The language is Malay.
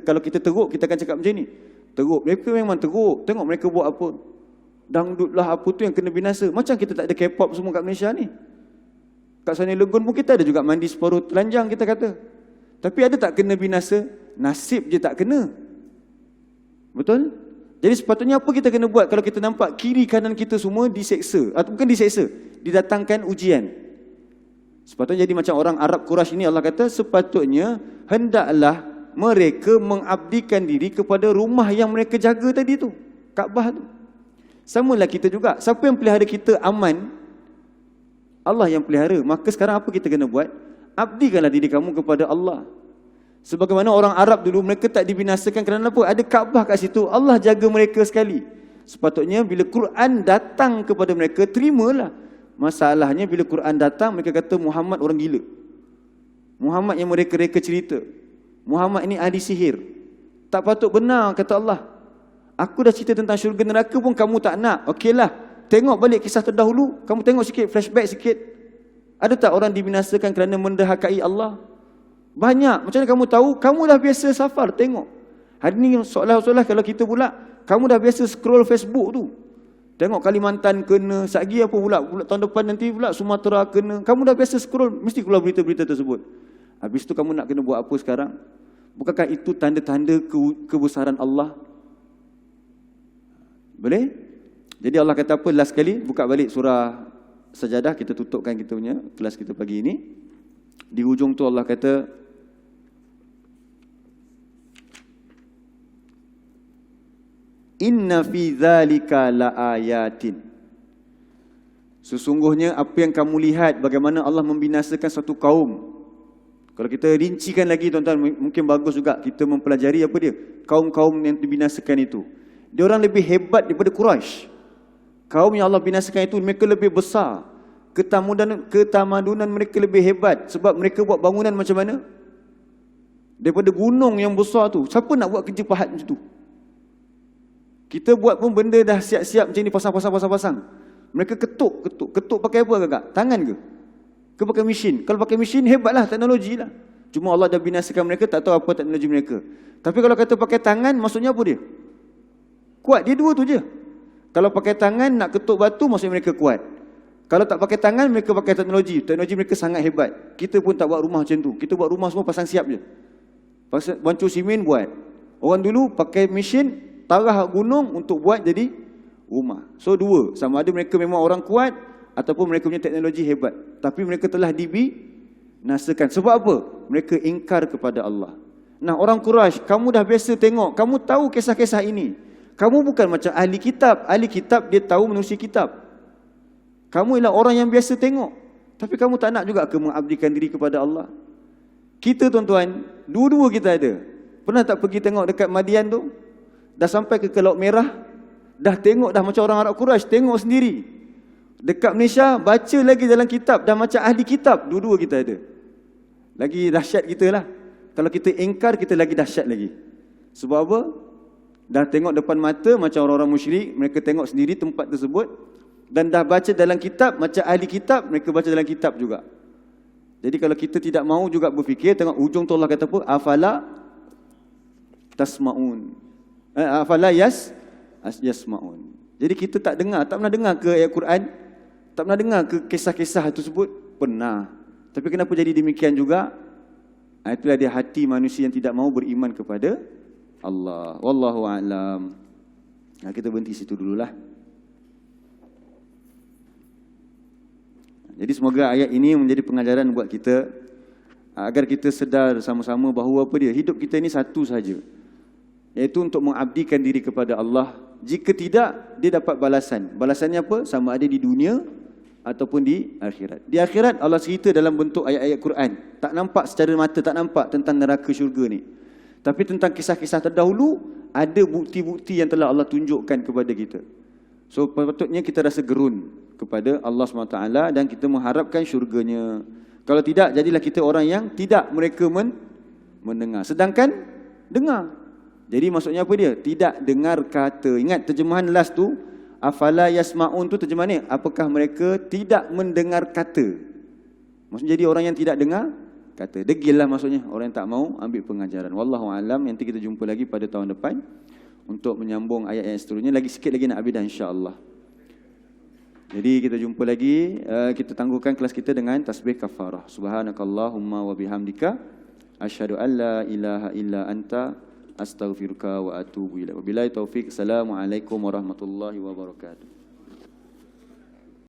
Kalau kita teruk, kita akan cakap macam ni. Teruk, mereka memang teruk. Tengok mereka buat apa. Dangdut lah apa tu yang kena binasa. Macam kita tak ada K-pop semua kat Malaysia ni. Kat Sungai Legon pun kita ada juga mandi separuh telanjang kita kata. Tapi ada tak kena binasa? Nasib je tak kena. Betul? Jadi sepatutnya apa kita kena buat kalau kita nampak kiri kanan kita semua diseksa. Atau bukan diseksa, didatangkan ujian. Sepatutnya jadi macam orang Arab Quraisy ini, Allah kata sepatutnya hendaklah mereka mengabdikan diri kepada rumah yang mereka jaga tadi tu, Kaabah tu. Samalah kita juga. Siapa yang pelihara kita aman? Allah yang pelihara. Maka sekarang apa kita kena buat? Abdikanlah diri kamu kepada Allah. Sebagaimana orang Arab dulu, mereka tak dibinasakan kerana apa? Ada Kaabah kat situ. Allah jaga mereka sekali. Sepatutnya bila Quran datang kepada mereka, terimalah. Masalahnya bila Quran datang, mereka kata Muhammad orang gila. Muhammad yang mereka-reka cerita. Muhammad ini ahli sihir. Tak patut benar, kata Allah. Aku dah cerita tentang syurga neraka pun kamu tak nak. Okeylah, tengok balik kisah terdahulu. Kamu tengok sikit, flashback sikit. Ada tak orang dibinasakan kerana menderhakai Allah? Banyak. Macam mana kamu tahu? Kamu dah biasa safar, tengok. Hari ni seolah-olah kalau kita pula, kamu dah biasa scroll Facebook tu. Tengok Kalimantan kena, satgi apa pula tahun depan nanti pula Sumatera kena. Kamu dah biasa scroll, mesti keluar berita-berita tersebut. Habis tu kamu nak kena buat apa sekarang? Bukankah itu tanda-tanda kebesaran Allah? Boleh? Jadi Allah kata apa last kali? Buka balik surah Sajadah, kita tutupkan kita punya kelas kita pagi ini. Di hujung tu Allah kata, Inna fi dzalika laayatin. Sesungguhnya apa yang kamu lihat bagaimana Allah membinasakan satu kaum. Kalau kita rincikan lagi tuan-tuan, mungkin bagus juga kita mempelajari apa dia. Kaum-kaum yang dibinasakan itu. Dia orang lebih hebat daripada Quraisy. Kaum yang Allah binasakan itu mereka lebih besar. Ketamadunan mereka lebih hebat. Sebab mereka buat bangunan macam mana? Daripada gunung yang besar tu. Siapa nak buat kerja pahat macam tu? Kita buat pun benda dah siap-siap macam ni, pasang. Mereka ketuk pakai apa agak? Tangan ke? Ke pakai mesin? Kalau pakai mesin, hebatlah teknologi lah. Cuma Allah dah binasakan mereka, tak tahu apa teknologi mereka. Tapi kalau kata pakai tangan, maksudnya apa dia? Kuat, dia dua tu je. Kalau pakai tangan, nak ketuk batu, maksudnya mereka kuat. Kalau tak pakai tangan, mereka pakai teknologi. Teknologi mereka sangat hebat. Kita pun tak buat rumah macam tu. Kita buat rumah semua pasang siap je. Bancur simen buat. Orang dulu pakai mesin, tarah gunung untuk buat jadi rumah. So dua, sama ada mereka memang orang kuat ataupun mereka punya teknologi hebat. Tapi mereka telah dibinasakan. Sebab apa? Mereka ingkar kepada Allah. Nah, orang Quraisy, kamu dah biasa tengok, kamu tahu kisah-kisah ini. Kamu bukan macam ahli kitab. Ahli kitab dia tahu menerusi kitab. Kamu ialah orang yang biasa tengok. Tapi kamu tak nak juga ke mengabdikan diri kepada Allah? Kita tuan-tuan, dua-dua kita ada. Pernah tak pergi tengok dekat Madian tu? Dah sampai ke Laut Merah, dah tengok dah macam orang Arab Quraisy, tengok sendiri. Dekat Malaysia, baca lagi dalam kitab, dah macam ahli kitab. Dua-dua kita ada. Lagi dahsyat kita lah. Kalau kita ingkar, kita lagi dahsyat lagi. Sebab apa? Dah tengok depan mata macam orang-orang musyrik, mereka tengok sendiri tempat tersebut. Dan dah baca dalam kitab, macam ahli kitab, mereka baca dalam kitab juga. Jadi kalau kita tidak mahu juga berfikir, tengok ujung tu Allah kata apa? Afala tasma'un. Afala yasma'un. Jadi kita tak pernah dengar ke ayat Quran? Tak pernah dengar ke kisah-kisah tersebut? Pernah. Tapi kenapa jadi demikian juga? Itulah dia hati manusia yang tidak mahu beriman kepada Allah. Wallahu a'lam. Kita berhenti situ dululah. Jadi semoga ayat ini menjadi pengajaran buat kita, agar kita sedar sama-sama bahawa apa dia? Hidup kita ini satu saja, iaitu untuk mengabdikan diri kepada Allah. Jika tidak, dia dapat balasan. Balasannya apa? Sama ada di dunia ataupun di akhirat. Di akhirat Allah cerita dalam bentuk ayat-ayat Quran. Tak nampak secara mata, tak nampak tentang neraka syurga ni. Tapi tentang kisah-kisah terdahulu, ada bukti-bukti yang telah Allah tunjukkan kepada kita. So patutnya kita rasa gerun kepada Allah SWT dan kita mengharapkan syurganya. Kalau tidak, jadilah kita orang yang tidak mereka mendengar. Sedangkan dengar. Jadi maksudnya apa dia? Tidak dengar kata. Ingat terjemahan last tu, afala yasma'un tu terjemahan ni, apakah mereka tidak mendengar kata? Maksudnya jadi orang yang tidak dengar kata. Degil lah maksudnya, orang yang tak mau ambil pengajaran. Wallahu alam. Nanti kita jumpa lagi pada tahun depan untuk menyambung ayat-ayat seterusnya. Lagi sikit lagi nak habis dah insya-Allah. Jadi kita jumpa lagi, kita tangguhkan kelas kita dengan tasbih kafarah. Subhanakallahumma wa bihamdika asyhadu an la ilaha illa anta astaghfiruka wa atubu ilaik. Wabillahi taufik. Assalamualaikum warahmatullahi wabarakatuh.